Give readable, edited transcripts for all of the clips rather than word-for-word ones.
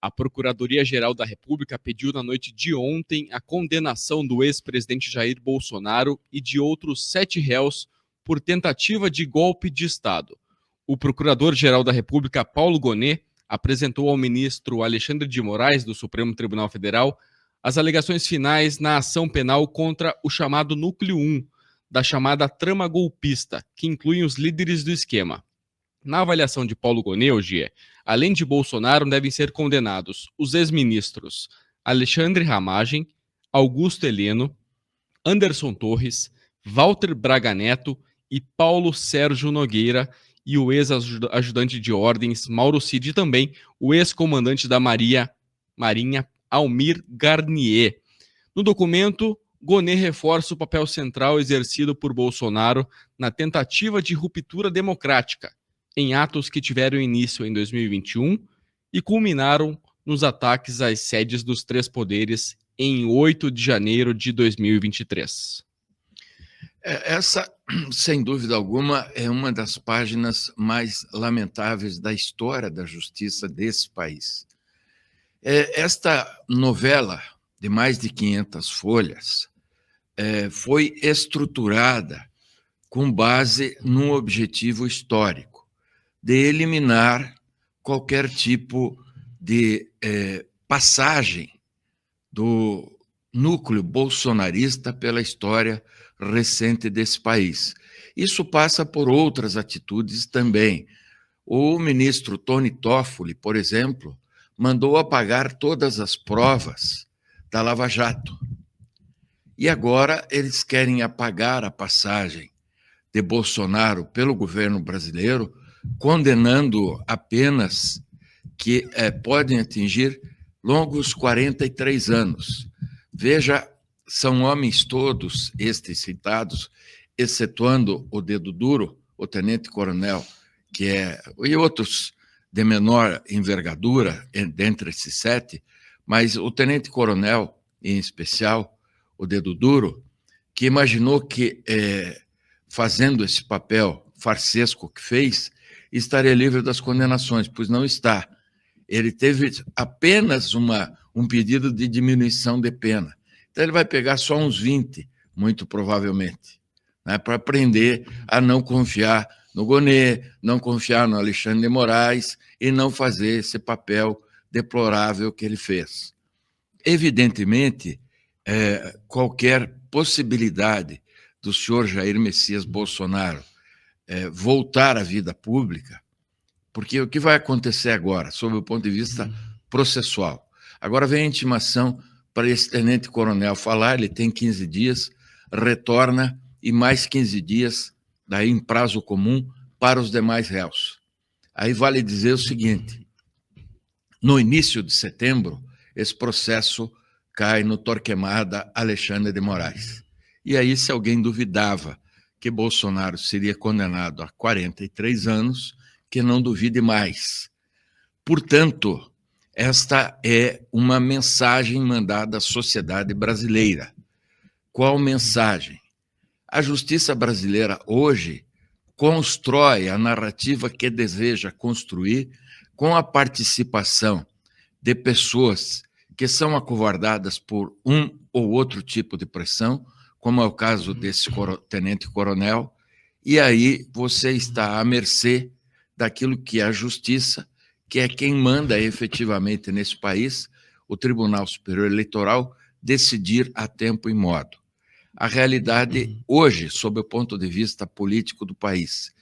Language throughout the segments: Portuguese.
A Procuradoria-Geral da República pediu na noite de ontem a condenação do ex-presidente Jair Bolsonaro e de outros 7 réus por tentativa de golpe de Estado. O Procurador-Geral da República, Paulo Gonet, apresentou ao ministro Alexandre de Moraes, do Supremo Tribunal Federal, as alegações finais na ação penal contra o chamado Núcleo 1, da chamada trama golpista, que inclui os líderes do esquema. Na avaliação de Paulo Gonet, Ogier, além de Bolsonaro, devem ser condenados os ex-ministros Alexandre Ramagem, Augusto Heleno, Anderson Torres, Walter Braga Neto e Paulo Sérgio Nogueira, e o ex-ajudante de ordens Mauro Cid, e também o ex-comandante da Marinha Almir Garnier. No documento, Gonet reforça o papel central exercido por Bolsonaro na tentativa de ruptura democrática, em atos que tiveram início em 2021 e culminaram nos ataques às sedes dos 3 poderes em 8 de janeiro de 2023. Essa, sem dúvida alguma, é uma das páginas mais lamentáveis da história da justiça desse país. Esta novela, de mais de 500 folhas, foi estruturada com base num objetivo histórico, de eliminar qualquer tipo de passagem do núcleo bolsonarista pela história recente desse país. Isso passa por outras atitudes também. O ministro Tony Toffoli, por exemplo, mandou apagar todas as provas da Lava Jato. E agora eles querem apagar a passagem de Bolsonaro pelo governo brasileiro, condenando a penas que podem atingir longos 43 anos. Veja, são homens todos estes citados, excetuando o dedo duro, o tenente-coronel, e outros de menor envergadura, dentre esses 7, mas o tenente-coronel, em especial, o dedo duro, que imaginou que, fazendo esse papel farsesco que fez, estaria livre das condenações, pois não está. Ele teve apenas um pedido de diminuição de pena. Então, ele vai pegar só uns 20, muito provavelmente, né, para aprender a não confiar no Gonet, não confiar no Alexandre de Moraes e não fazer esse papel deplorável que ele fez. Evidentemente, qualquer possibilidade do senhor Jair Messias Bolsonaro voltar à vida pública, porque o que vai acontecer agora, sob o ponto de vista processual? Agora vem a intimação para esse tenente-coronel falar, ele tem 15 dias, retorna, e mais 15 dias, daí em prazo comum, para os demais réus. Aí vale dizer o seguinte: no início de setembro, esse processo cai no Torquemada Alexandre de Moraes. E aí, se alguém duvidava que Bolsonaro seria condenado a 43 anos, que não duvide mais. Portanto, esta é uma mensagem mandada à sociedade brasileira. Qual mensagem? A justiça brasileira hoje constrói a narrativa que deseja construir com a participação de pessoas que são acovardadas por um ou outro tipo de pressão, como é o caso desse tenente-coronel, e aí você está à mercê daquilo que é a justiça, que é quem manda efetivamente nesse país, o Tribunal Superior Eleitoral, decidir a tempo e modo. A realidade hoje, sob o ponto de vista político do país,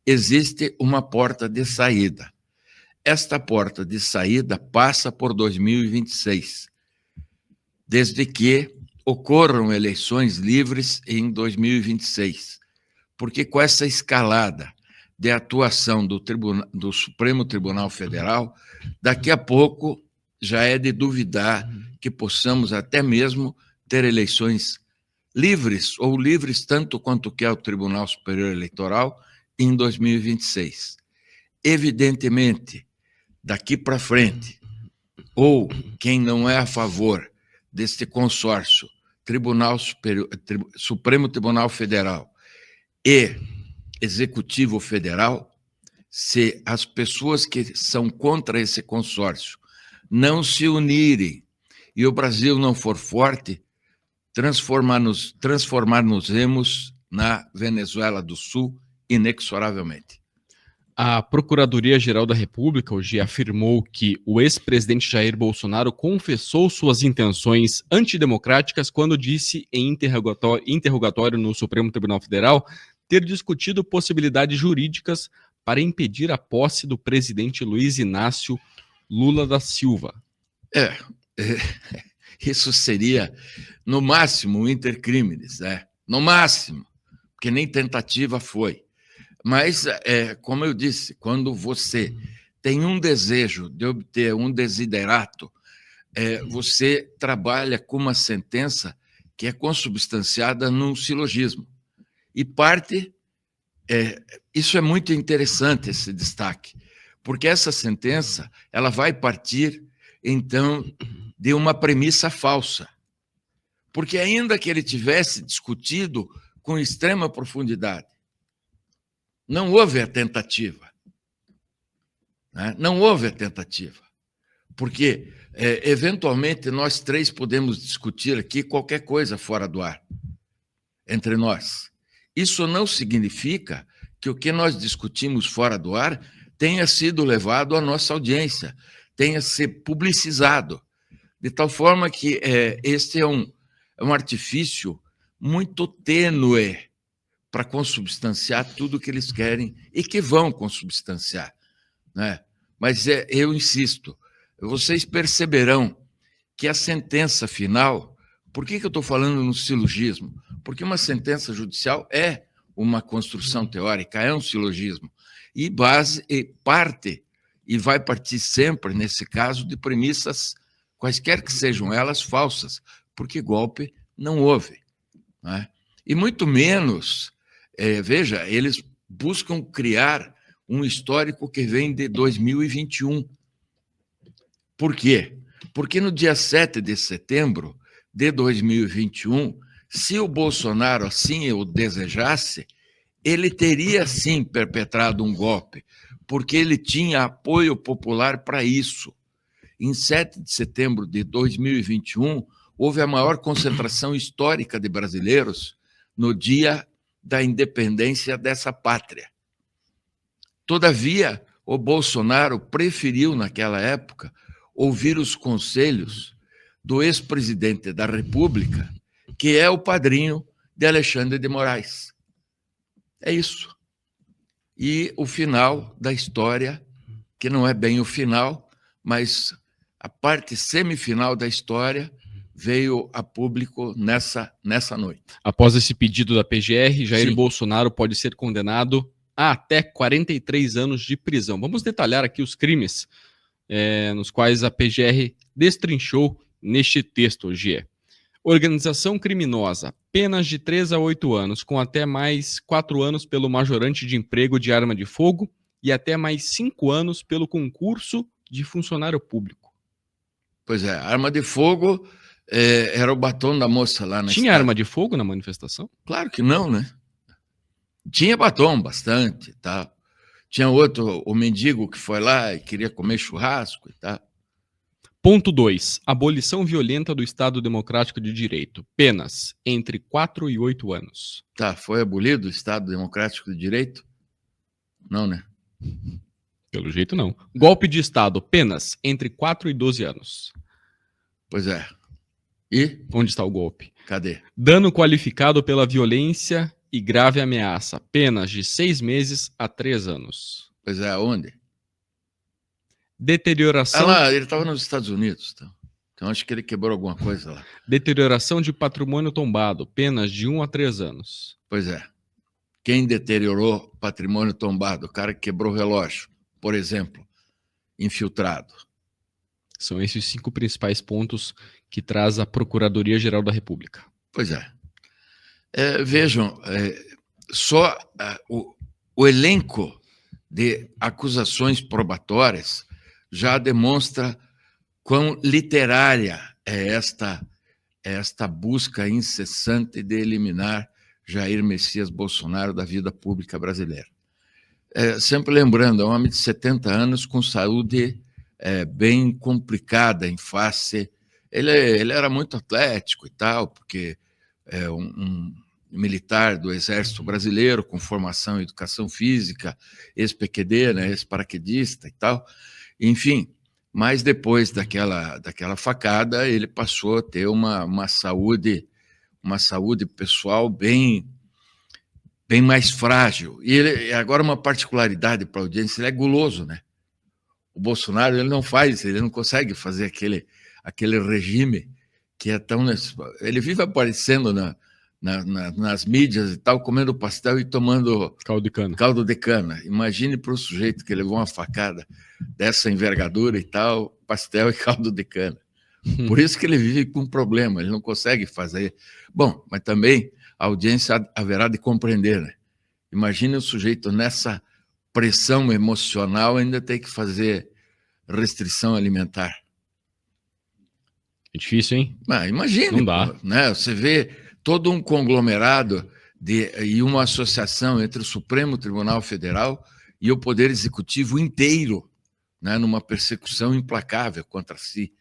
existe uma porta de saída. Esta porta de saída passa por 2026, desde que ocorram eleições livres em 2026, porque com essa escalada de atuação do Supremo Tribunal Federal, daqui a pouco já é de duvidar que possamos até mesmo ter eleições livres, ou livres tanto quanto quer o Tribunal Superior Eleitoral, em 2026. Evidentemente, daqui para frente, ou quem não é a favor deste consórcio Supremo Tribunal Federal e Executivo Federal, se as pessoas que são contra esse consórcio não se unirem e o Brasil não for forte, transformar-nos-emos na Venezuela do Sul inexoravelmente. A Procuradoria-Geral da República hoje afirmou que o ex-presidente Jair Bolsonaro confessou suas intenções antidemocráticas quando disse em interrogatório no Supremo Tribunal Federal ter discutido possibilidades jurídicas para impedir a posse do presidente Luiz Inácio Lula da Silva. Isso seria, no máximo, um inter criminis, né? No máximo, porque nem tentativa foi. Mas, como eu disse, quando você tem um desejo de obter um desiderato, você trabalha com uma sentença que é consubstanciada num silogismo. E parte... isso é muito interessante, esse destaque, porque essa sentença ela vai partir, então, de uma premissa falsa. Porque ainda que ele tivesse discutido com extrema profundidade, não houve a tentativa. Né? Não houve a tentativa. Porque, eventualmente, nós três podemos discutir aqui qualquer coisa fora do ar, entre nós. Isso não significa que o que nós discutimos fora do ar tenha sido levado à nossa audiência, tenha sido publicizado, de tal forma que este é um artifício muito tênue para consubstanciar tudo o que eles querem e que vão consubstanciar. Né? Mas eu insisto, vocês perceberão que a sentença final... Por que eu estou falando no silogismo? Porque uma sentença judicial é uma construção teórica, é um silogismo, e parte, e vai partir sempre, nesse caso, de premissas, quaisquer que sejam elas, falsas, porque golpe não houve. Né? E muito menos, veja, eles buscam criar um histórico que vem de 2021. Por quê? Porque no dia 7 de setembro de 2021, se o Bolsonaro assim o desejasse, ele teria sim perpetrado um golpe, porque ele tinha apoio popular para isso. Em 7 de setembro de 2021, houve a maior concentração histórica de brasileiros no dia da independência dessa pátria. Todavia, o Bolsonaro preferiu, naquela época, ouvir os conselhos do ex-presidente da República, que é o padrinho de Alexandre de Moraes. É isso. E o final da história, que não é bem o final, mas a parte semifinal da história veio a público nessa noite. Após esse pedido da PGR, Jair Sim. Bolsonaro pode ser condenado a até 43 anos de prisão. Vamos detalhar aqui os crimes nos quais a PGR destrinchou neste texto, Gie. Organização criminosa, penas de 3 a 8 anos, com até mais 4 anos pelo majorante de emprego de arma de fogo e até mais 5 anos pelo concurso de funcionário público. Pois é, arma de fogo era o batom da moça lá na Tinha arma de fogo na manifestação? Claro que não, né? Tinha batom, bastante, tá? Tinha outro, o mendigo que foi lá e queria comer churrasco e tal. Ponto 2. Abolição violenta do Estado Democrático de Direito. Penas entre 4 e 8 anos. Tá, foi abolido o Estado Democrático de Direito? Não, né? Pelo jeito, não. Golpe de Estado. Penas entre 4 e 12 anos. Pois é. E? Onde está o golpe? Cadê? Dano qualificado pela violência e grave ameaça. Penas de 6 meses a 3 anos. Pois é, onde? Deterioração... lá, ele estava nos Estados Unidos. Então acho que ele quebrou alguma coisa lá. Deterioração de patrimônio tombado. Penas de 1 a 3 anos. Pois é. Quem deteriorou patrimônio tombado? O cara que quebrou o relógio, por exemplo, infiltrado. São esses 5 principais pontos que traz a Procuradoria-Geral da República. Pois é. Vejam, só o elenco de acusações probatórias já demonstra quão literária é esta busca incessante de eliminar Jair Messias Bolsonaro da vida pública brasileira. Sempre lembrando, é um homem de 70 anos com saúde bem complicada em face. Ele era muito atlético e tal, porque é um militar do Exército Brasileiro, com formação em educação física, ex-PQD, né, ex-paraquedista e tal. Enfim, mas depois daquela facada, ele passou a ter uma saúde pessoal bem mais frágil. E ele, agora, uma particularidade para a audiência, ele é guloso, né? O Bolsonaro, ele não consegue fazer aquele regime que é tão... Ele vive aparecendo nas mídias e tal, comendo pastel e tomando caldo de cana. Imagine para o sujeito que levou uma facada dessa envergadura e tal, pastel e caldo de cana. Por isso que ele vive com problema, ele não consegue fazer. Bom, mas também a audiência haverá de compreender, né? Imagine o sujeito nessa pressão emocional ainda ter que fazer restrição alimentar. É difícil, hein? Imagine, não dá. Pô, né? Você vê todo um conglomerado e uma associação entre o Supremo Tribunal Federal e o Poder Executivo inteiro, né, numa persecução implacável contra si.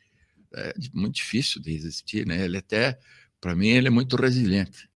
É muito difícil de existir, né? Ele até, para mim, ele é muito resiliente.